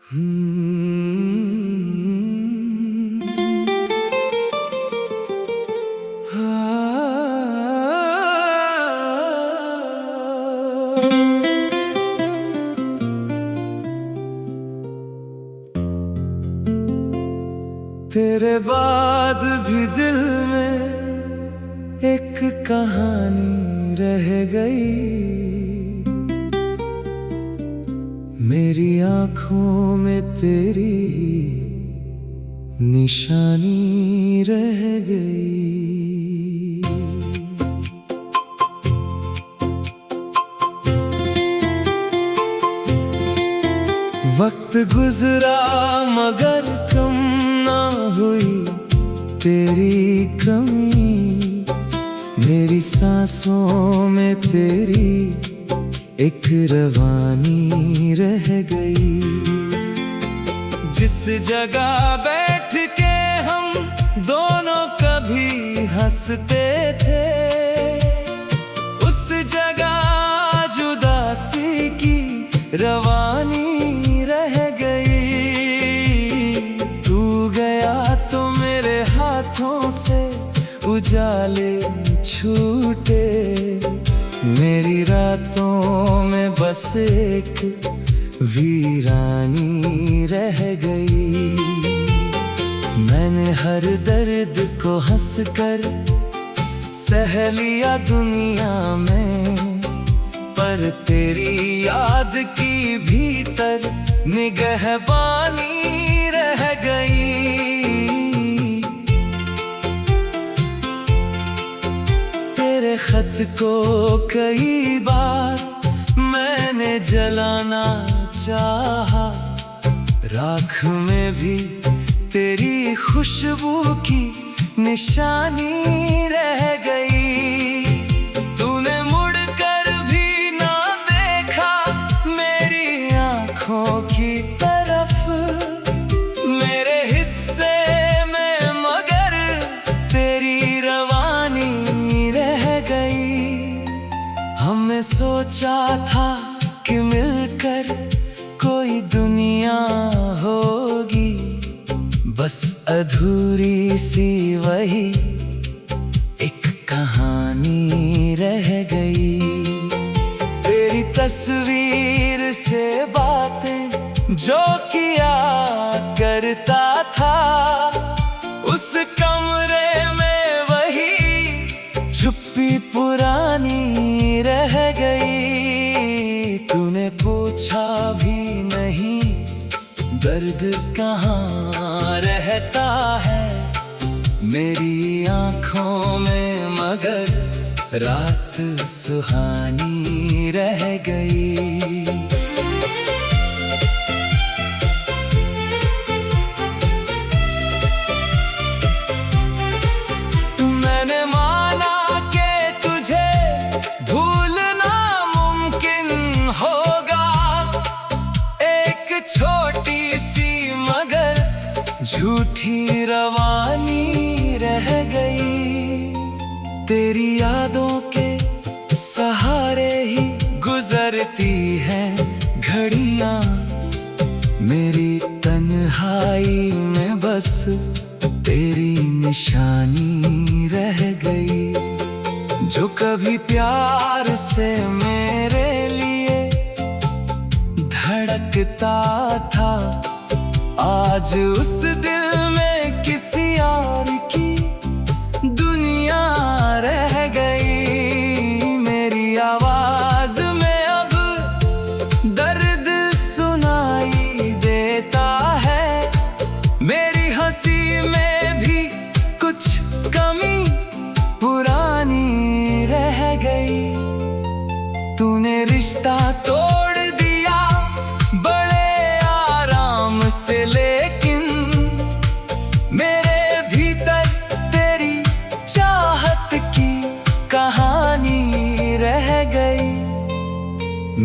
तेरे बाद भी दिल में एक कहानी रह गई, मेरी आँखों में तेरी निशानी रह गई। वक्त गुजरा मगर कम ना हुई तेरी कमी, मेरी सांसों में तेरी एक रवानी रह गई। जिस जगह बैठ के हम दोनों कभी हंसते थे, उस जगह जुदासी की रवानी रह गई। तू गया तो मेरे हाथों से उजाले छूटे, मेरी रातों में बस एक वीरानी रह गई। मैंने हर दर्द को हंसकर सह लिया दुनिया में, पर तेरी याद की भीतर निगहबानी रह गई। तेरे खत को कई बार मैंने जलाना चाहा, राख में भी तेरी खुशबू की निशानी रह गई। तूने मुड़कर भी ना देखा मेरी आँखों की तरफ, मेरे हिस्से में मगर तेरी रवानी रह गई। हमने सोचा था कि मिलकर कोई दुनिया होगी, बस अधूरी सी वही एक कहानी रह गई। तेरी तस्वीर से बातें जो किया करता था, उस कमरे में वही चुप्पी पुरानी रह गई। तूने पूछा भी नहीं दर्द कहाँ रहता है, मेरी आँखों में मगर रात सुहानी रह गई। मैंने माना कि तुझे भूलना मुमकिन होगा, एक छोटी सी मगर झूठी रवानी रह गई। तेरी यादों के सहारे ही गुजरती हैं घड़ियां, मेरी तन्हाई में बस तेरी निशानी रह गई। जो कभी प्यार से मेरे लिए धड़कता था, आज उस दिल में किसी और की दुनिया रह गई। मेरी आवाज में अब दर्द सुनाई देता है, मेरी हंसी में भी कुछ कमी पुरानी रह गई। तूने रिश्ता तोड़ दिया बड़े आराम से, लेकिन मेरे भीतर तेरी चाहत की कहानी रह गई।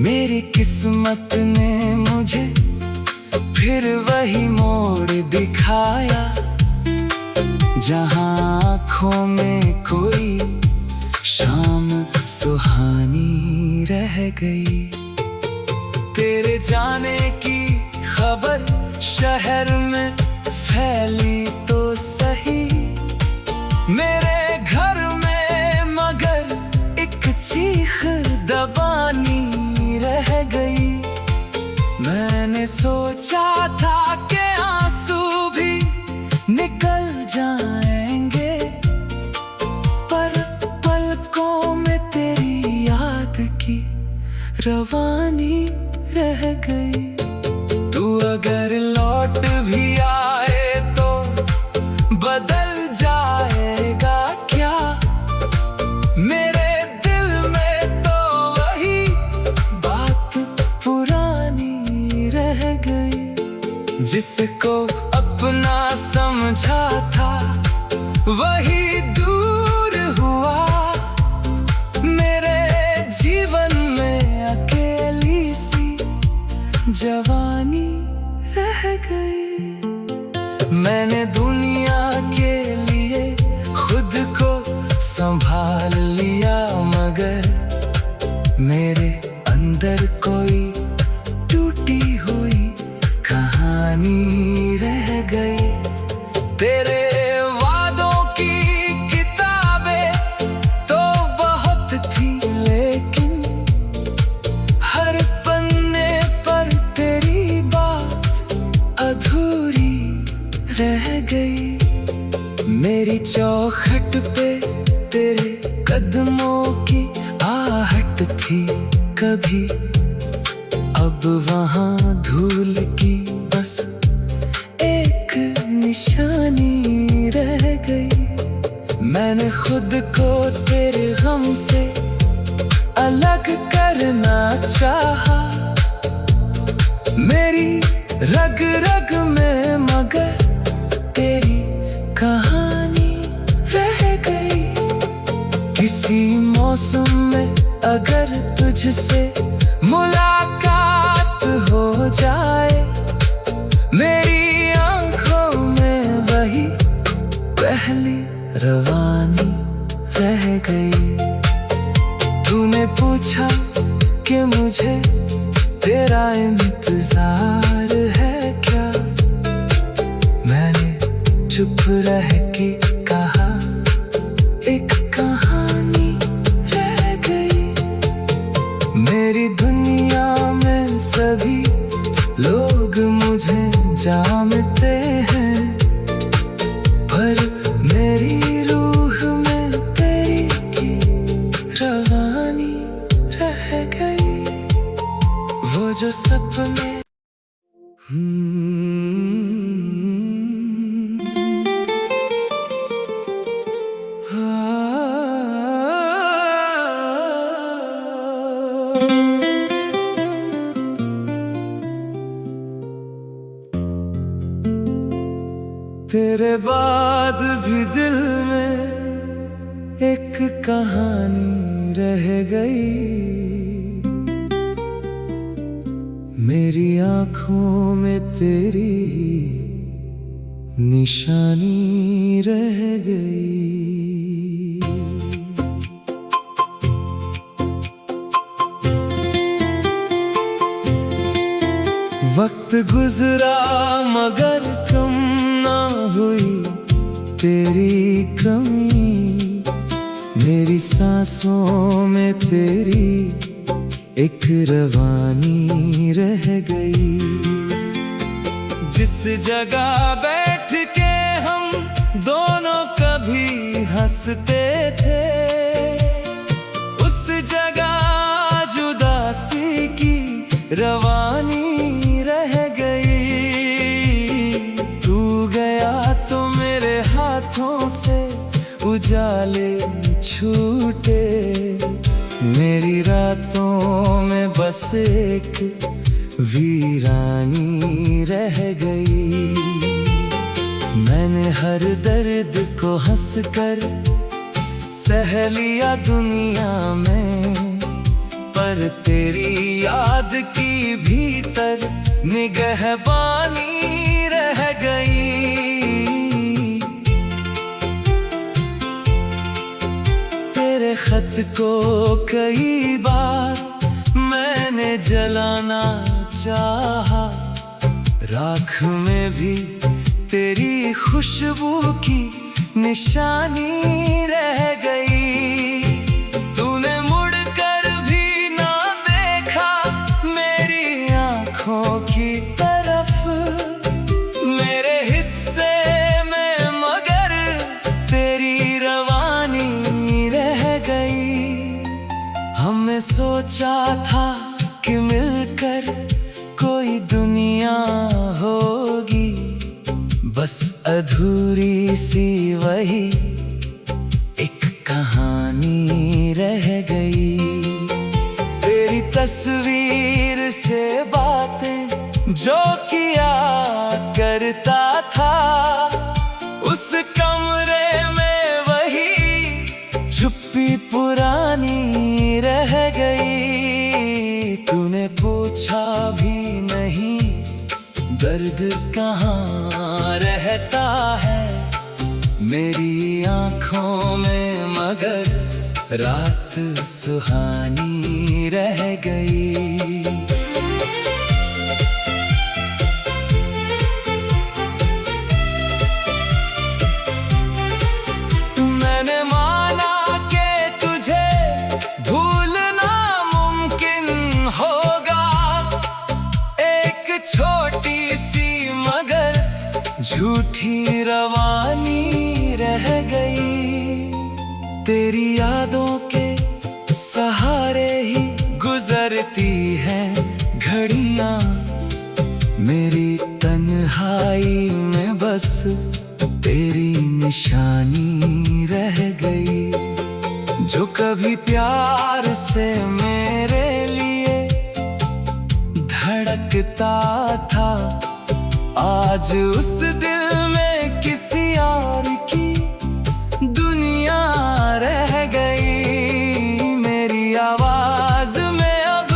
मेरी किस्मत ने मुझे फिर वही मोड़ दिखाया, जहां आँखों में कोई शाम सुहानी रह गई। तेरे जाने की खबर शहर में फैली तो सही, मेरे घर में मगर एक चीख दबानी रह गई। मैंने सोचा था कि आंसू भी निकल जाएंगे, पर पलकों में तेरी याद की रवानी रह गई। तू अगर लौट भी आए तो बदल जाएगा क्या? मेरे दिल में तो वही बात पुरानी रह गई। जिसको अपना समझा था वही दूर हुआ, मेरे जीवन में अकेली सी जवानी रह गई। मैंने दुनिया के लिए खुद को संभाल लिया, मगर मेरे अंदर कोई टूटी हुई कहानी रह गई। तेरे वादों की किताबें तो बहुत थी, लेकिन हर पन्ने पर तेरी बात अधूरी रह गई। मेरी चौखट पे तेरे कदमों की आहट थी कभी, अब वहाँ धूल की बस एक निशानी रह गई। मैंने खुद को तेरे गम से अलग करना चाहा, मेरी रग रग में मगर तेरी कहानी रह गई। किसी मौसम में अगर तुझसे मुलाकात हो जाए, मेरी आंखों में वही पहली रवानी रह गई। तूने पूछा कि मुझे तेरा इंतजार है क्या? मैंने चुप रह के कहा एक कहानी रह गई। मेरी दुनिया में सभी लोग मुझे जानते हैं, पर मेरी रूह में तेरी की रवानी रह गई। वो जो सपने तेरे बाद भी दिल में एक कहानी रह गई। मेरी आंखों में तेरी निशानी रह गई। वक्त गुजरा मगर कम ना हुई तेरी कमी, मेरी सांसों में तेरी एक रवानी रह गई। जिस जगह बैठ के हम दोनों कभी हंसते थे, उस जगह जुदासी की रवानी रह गई। तू गया तो मेरे हाथों से उजाले छूटे, मेरी रातों में बस एक वीरानी रह गई। मैंने हर दर्द को हंसकर सह लिया दुनिया में, पर तेरी याद की भीतर निगहबानी रह गई। तेरे खत को कई बार मैंने जलाना चाहा, राख में भी तेरी खुशबू की निशानी रह गई। तूने मुड़कर भी ना देखा मेरी आंखों की तरफ, मेरे हिस्से में मगर तेरी रवानी रह गई। हमने सोचा था कि मिलकर कोई दुनिया होगी, बस अधूरी सी वही एक कहानी रह गई। तेरी तस्वीर से बातें जो किया करता था, उस कमरे में वही चुप्पी पुरानी रह गई। तूने पूछा भी नहीं दर्द कहाँ रहता है मेरी आँखों में, मगर रात सुहानी रह गई। मैंने माना कि तुझे भूलना मुमकिन होगा, एक छोटी सी मगर झूठी रवानी रह गई। तेरी यादों के सहारे ही गुजरती हैं घड़ियां, मेरी तन्हाई में बस तेरी निशानी रह गई। जो कभी प्यार से मेरे लिए धड़कता था, आज उस दिल में किसी और की दुनिया रह गई। मेरी आवाज में अब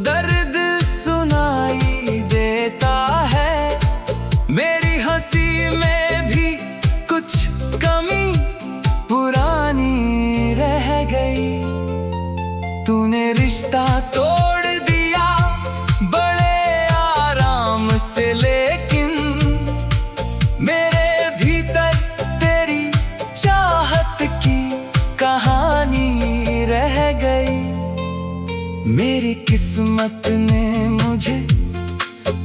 दर्द सुनाई देता है, मेरी हंसी में भी कुछ कमी पुरानी रह गई। तूने रिश्ता तोड़ दिया बड़े आराम से, लेकिन मेरे भीतर तेरी चाहत की कहानी रह गई। मेरी किस्मत ने मुझे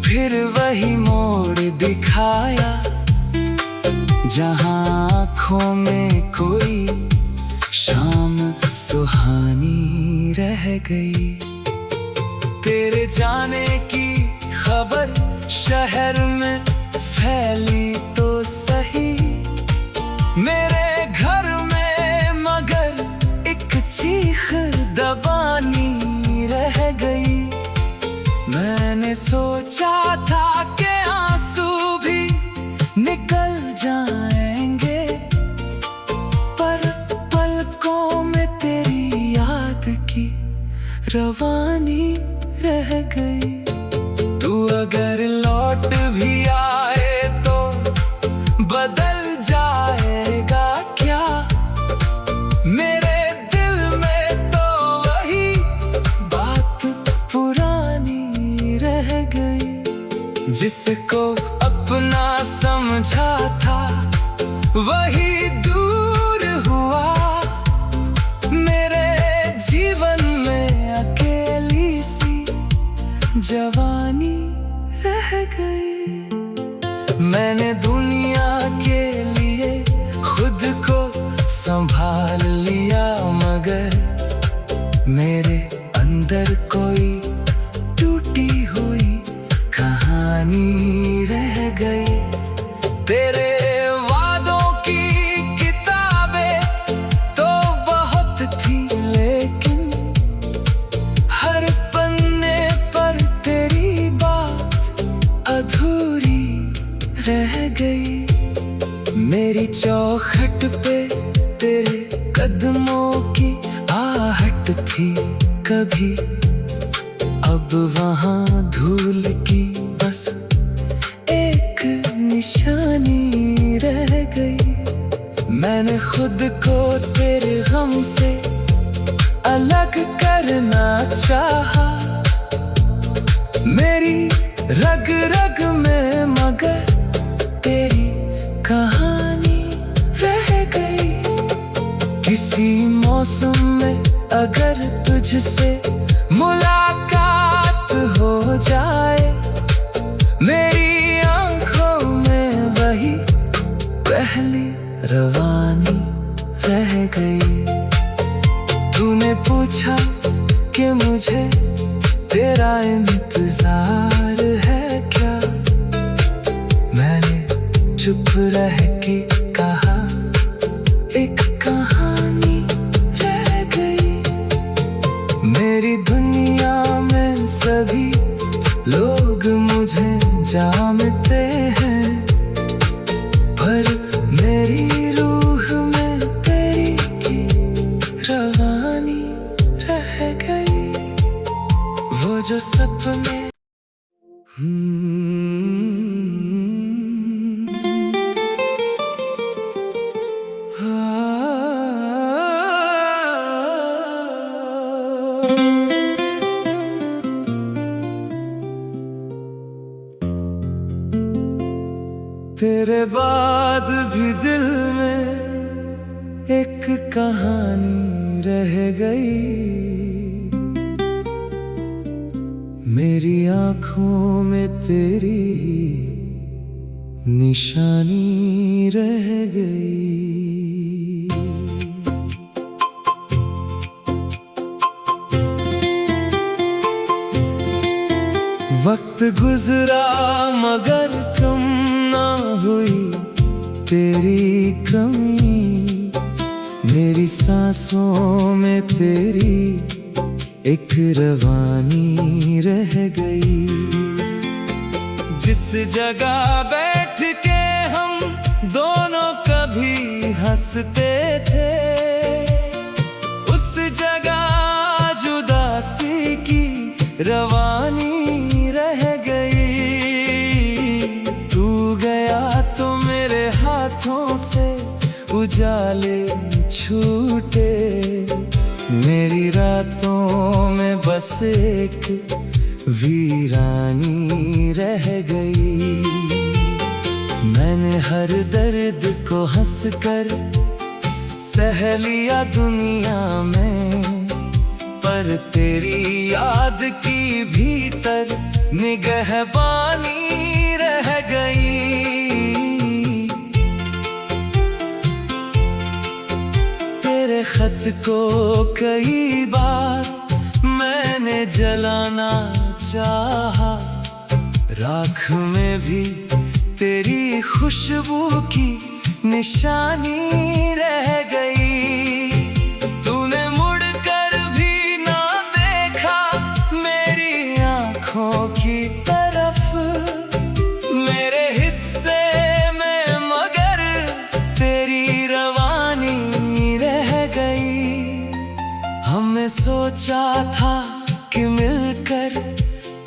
फिर वही मोड़ दिखाया, जहां आँखों में कोई शाम सुहानी रह गई। तेरे जाने की खबर शहर में फैली तो सही, मेरे घर में मगर एक चीख दबानी रह गई। मैंने सोचा था कि आंसू भी निकल जाएंगे, पर पलकों में तेरी याद की रवानी रह गई। तू अगर लौट भी आए तो बदल जाएगा क्या, मेरे दिल में तो वही बात पुरानी रह गई। जिसको अपना समझा था वही दूर हुआ, मेरे जीवन में अकेली सी जवानी रह गई। मैंने दुनिया के लिए खुद को संभाल लिया, मगर मेरे अंदर कोई टूटी हुई कहानी रह गई। तेरे वादों की किताबें तो बहुत थी, लेकिन हर पन्ने पर तेरी बात अधूरी रह गई। मेरी चौखट पे तेरे कदमों की आहट थी कभी, अब वहाँ धूल की बस एक निशानी रह गई। मैंने खुद को तेरे गम से अलग करना चाहा, मेरी रग रग में, मगर तेरी कहानी रह गई। किसी मौसम में अगर तुझसे मुलाकात हो जाए, मेरी आंखों में वही पहली रवानी रह गई। तूने पूछा कि मुझे तेरा इंतजार है क्या, मैंने चुप रह के कहा एक कहानी रह गई। मेरी दुनिया में सभी लोग मुझे जानते हैं, पर मेरी रूह में तेरी की रवानी रह गई। वो जो सपने तेरे बाद भी दिल में एक कहानी रह गई। मेरी आंखों में तेरी निशानी रह गई। वक्त गुजरा मगर कम ना हुई तेरी कमी। मेरी सांसों में तेरी एक रवानी रह गई। जिस जगह बैठ के हम दोनों कभी हंसते थे, उस जगह जुदासी की रवानी रह गई। तू गया तो मेरे हाथों से उजाले छूटे, मेरी रातों में बस एक वीरानी रह गई। मैंने हर दर्द को हंसकर सह लिया दुनिया में, पर तेरी याद की भीतर निगहबानी रह गई। तेरे खत को कई बार मैंने जलाना चाहा, राख में भी तेरी खुशबू की निशानी रह गई। तूने मुड़कर भी ना देखा मेरी आंखों की तरफ, मेरे हिस्से में मगर तेरी रवानी रह गई। हमने सोचा था कि मिलकर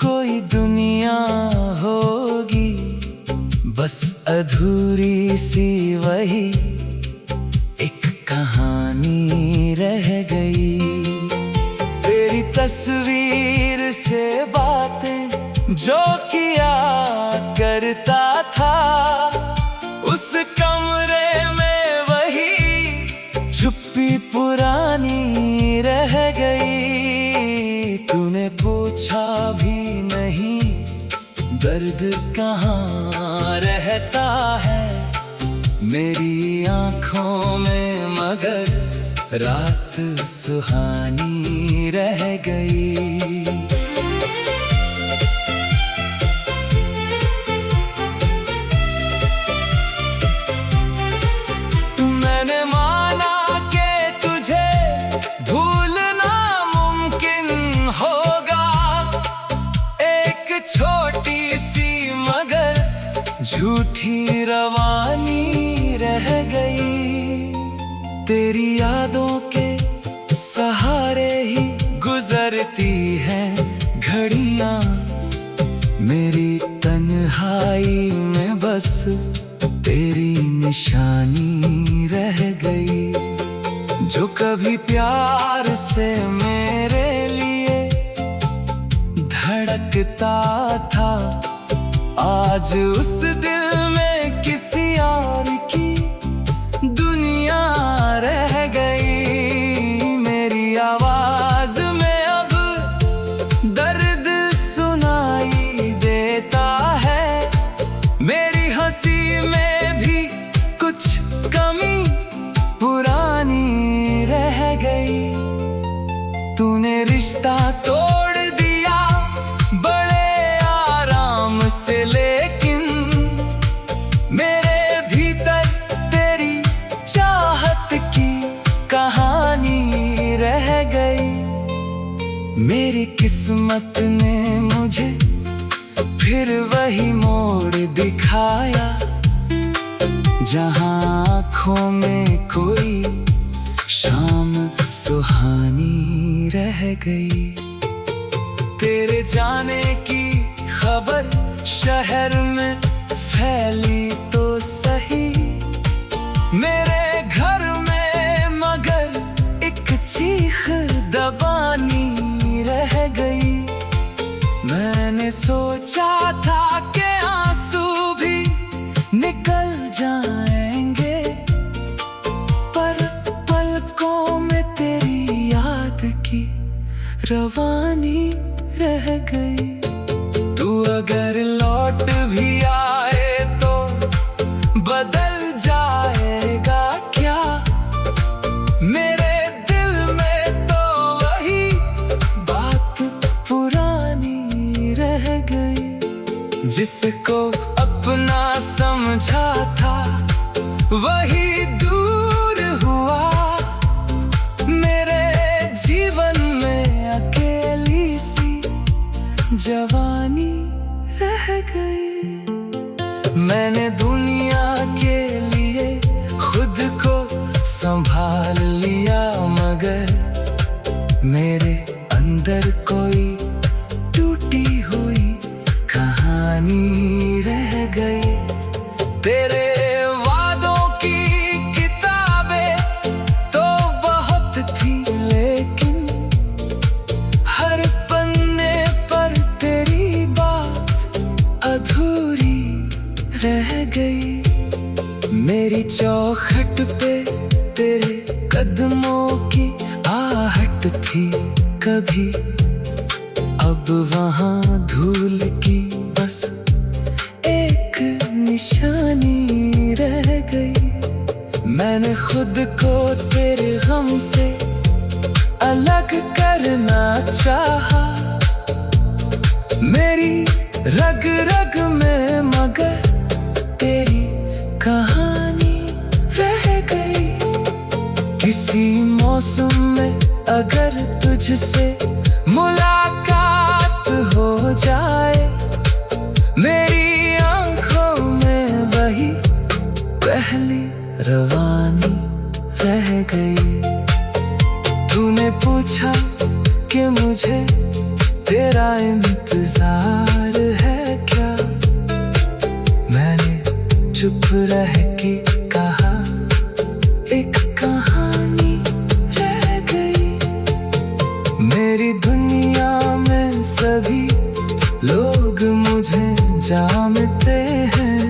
कोई दुनिया होगी, बस अधूरी सी वही एक कहानी रह गई। तेरी तस्वीर से बातें जो किया करता था, उस कमरे में वही चुप्पी पुरानी रह गई। तूने पूछा भी नहीं दर्द कहाँ रहता है, मेरी आंखों में मगर रात सुहानी रह गई। मैंने माना कि तुझे भूलना मुमकिन होगा, एक छोटी सी मगर झूठी रवानी रह गई। तेरी यादों के सहारे ही गुजरती हैं घड़ियां, मेरी तन्हाई में बस तेरी निशानी रह गई। जो कभी प्यार से मेरे लिए धड़कता था, आज उस दिल में किसी और की दुनिया रह गई। मेरी आवाज में अब दर्द सुनाई देता है, मेरी हंसी में भी कुछ कमी पुरानी रह गई। तूने रिश्ता तोड़ दिया बड़े आराम से, लेकिन मेरे भीतर तेरी चाहत की कहानी रह गई। मेरी किस्मत ने मुझे फिर वही मोड़ दिखाया, जहां आँखों में कोई शाम सुहानी रह गई। तेरे जाने की खबर शहर में फैली तो सही, मेरे घर में मगर एक चीख दबानी रह गई। मैंने सोचा था कि आंसू भी निकल जाएंगे, पर पलकों में तेरी याद की रवानी रह गई। तू अगर लौट भी आए तो बदल जाएगा क्या? मेरे दिल में तो वही बात पुरानी रह गई। जिसको अपना समझा था वही दूर हुआ, मेरे जीवन में अकेली सी जवानी रह गई। मैंने दुनिया के लिए खुद को संभाल लिया, मगर मेरे अंदर कोई टूटी हुई कहानी रह गई। तेरे वादों की किताबें तो बहुत थी, लेकिन हर पन्ने पर तेरी बात अधूरी रह गई। मेरी चौखट पे तेरे कदमों की आहट थी कभी, अब वहाँ धूल की बस एक निशानी रह गई। मैंने खुद को तेरे गम से अलग करना चाहा, मेरी रग रग में मगर तेरी कहानी रह गई। किसी मौसम में अगर तुझसे मुलाकात हो जाए, मेरी आंखों में वही पहली रवानी रह गई। तूने पूछा कि मुझे तेरा इंतजार है क्या? मैंने चुप रह के कहा एक कहानी रह गई। मेरी दुनिया में सभी लोग मुझे जानते हैं,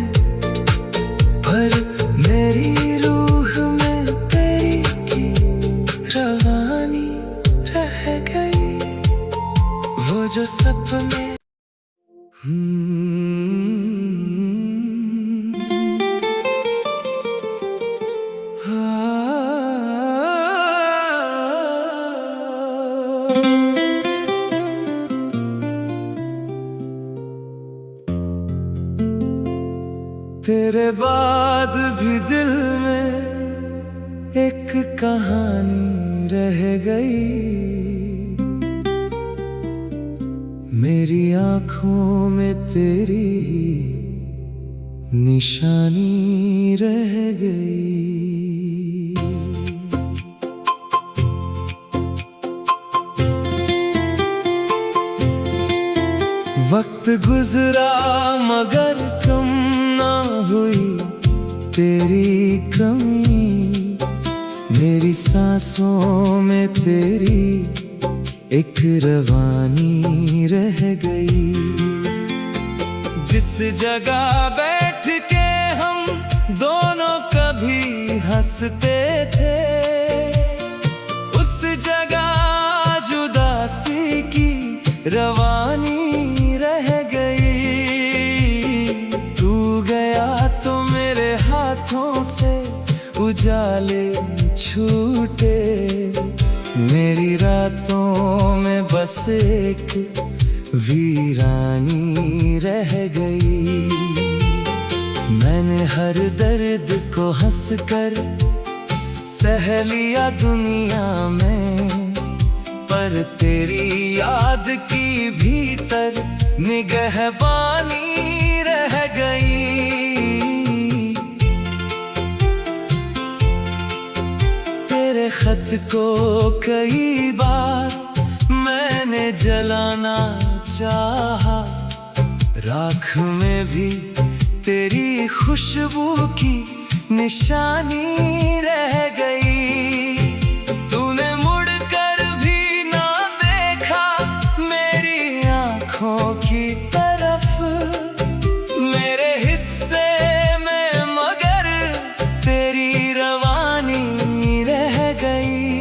पर मेरी रूह में तेरी की रवानी रह गई। वो जो सपने तेरे बाद भी दिल में एक कहानी रह गई। मेरी आँखों में तेरी निशानी रह गई। वक्त गुजरा मगर कम ना हुई तेरी कमी, मेरी सांसों में तेरी एक रवानी रह गई। जिस जगह बैठ के हम दोनों कभी हंसते थे, उस जगह जुदासी की रवानी रह गई। तू गया तो मेरे हाथों से उजाले छूटे, मेरी रातों में बस एक वीरानी रह गई। मैंने हर दर्द को हंसकर सह लिया दुनिया में, पर तेरी याद की भीतर निगहबानी रह गई। तेरे खत को कई बार मैंने जलाना चाहा, राख में भी तेरी खुशबू की निशानी रह गई। तूने मुड़कर भी ना देखा मेरी आँखों की तरफ, मेरे हिस्से में मगर तेरी रवानी रह गई।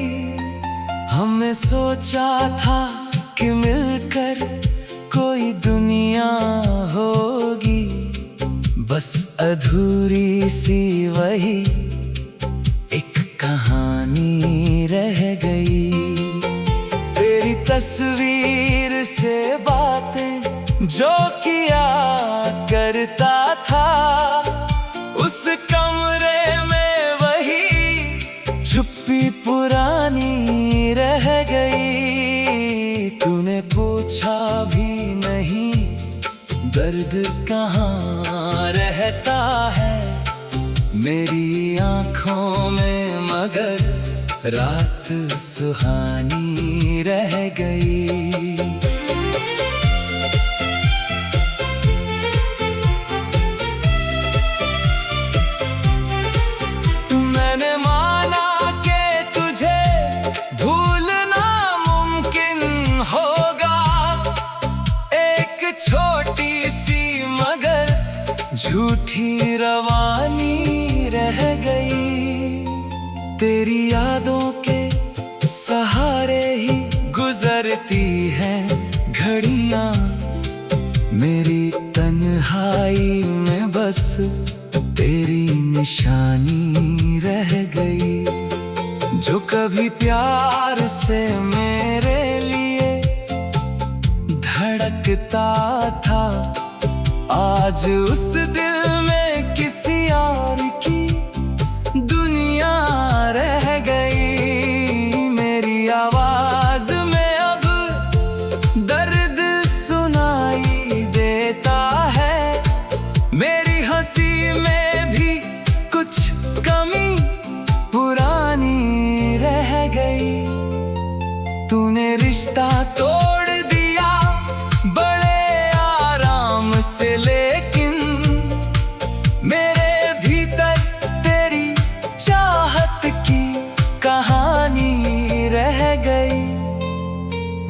हमने सोचा था कि मिलकर कोई दुनिया होगी, बस अधूरी सी वही एक कहानी रह गई। तेरी तस्वीर से बातें जो किया करता था, उस कमरे में वही चुप्पी पुरानी रह गई। तूने पूछा भी नहीं दर्द कहाँ रहता है मेरी आँखों में, मगर रात सुहानी रह गई। मैंने माना कि तुझे भूलना मुमकिन होगा, एक छोटी सी मगर झूठी रवानी रह गई। तेरी यादों के सहारे ही गुजरती हैं घड़ियां, मेरी तन्हाई में बस तेरी निशानी रह गई। जो कभी प्यार से मेरे लिए धड़कता था, आज उस दिल में किसी और की दुनिया रह गई। मेरी आवाज में अब दर्द सुनाई देता है, मेरी हंसी में भी कुछ कमी पुरानी रह गई। तूने रिश्ता तोड़ दिया बड़े आराम से, लेकिन मेरे भीतर तेरी चाहत की कहानी रह गई।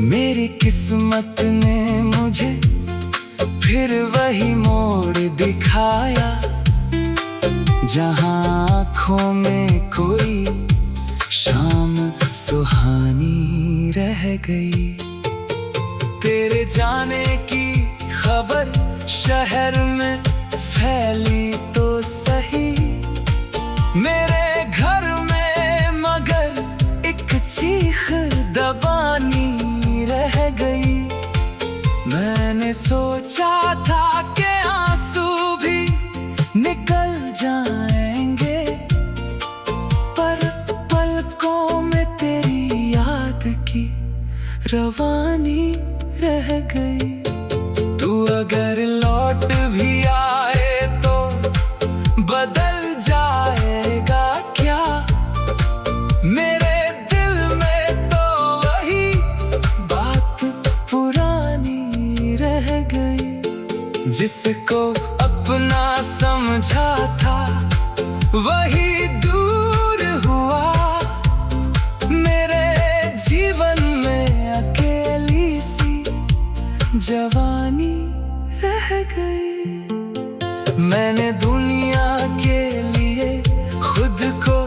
मेरी किस्मत ने मुझे फिर वही मोड़ दिखाया, जहां आँखों में कोई शाम सुहानी रह गई। तेरे जाने की खबर शहर में फैली तो सही, मेरे घर में मगर एक चीख दबानी रह गई। मैंने सोचा था कि आंसू भी निकल जाएंगे, पर पलकों में तेरी याद की रवानी रह गई। तू अगर लौट भी आए तो बदल जाएगा क्या, मेरे दिल में तो वही बात पुरानी रह गई। जिसको अपना समझा था वही दूर हुआ, मेरे जीवन में अकेली सी जवानी रह गई। मैंने दुनिया के लिए खुद को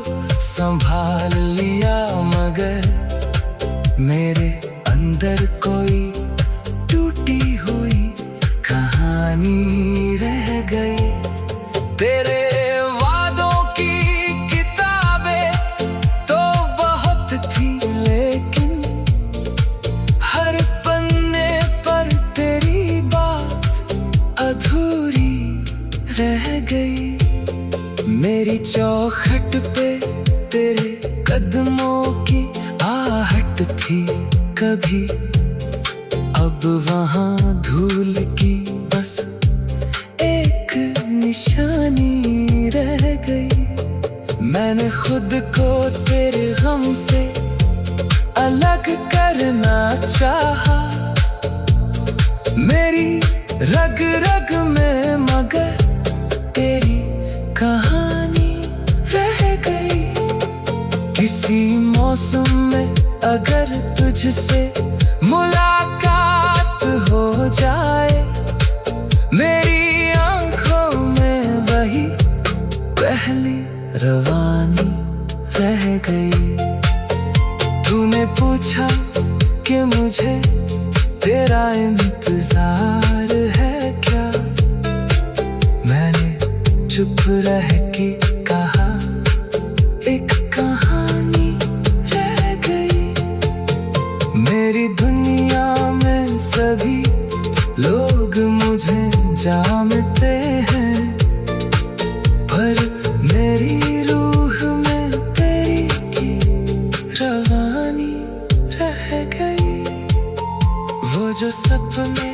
संभाल लिया, मगर मेरे अंदर कोई टूटी हुई कहानी रह गई। तेरे वादों की किताबें तो बहुत थी, लेकिन हर पन्ने पर तेरी बात अधूरी रह गई। मेरी चौखट पे तेरे कदमों की आहट थी कभी, अब वहाँ धूल की बस एक निशानी रह गई। मैंने खुद को तेरे गम से अलग करना चाहा, मेरी रग रग में मगर तेरी कहानी रह गई। किसी मौसम में अगर तुझसे मुलाकात हो जाए, मेरी आंखों में वही पहली रवानी रह गई। तूने पूछा कि मुझे तेरा इंतजार है क्या, मैंने चुप रह के कहा एक कहानी रह गई। मेरी दुनिया में सभी लोग मुझे जानते हैं, पर मेरी रूह में तेरी की रवानी रह गई। वो जो सपने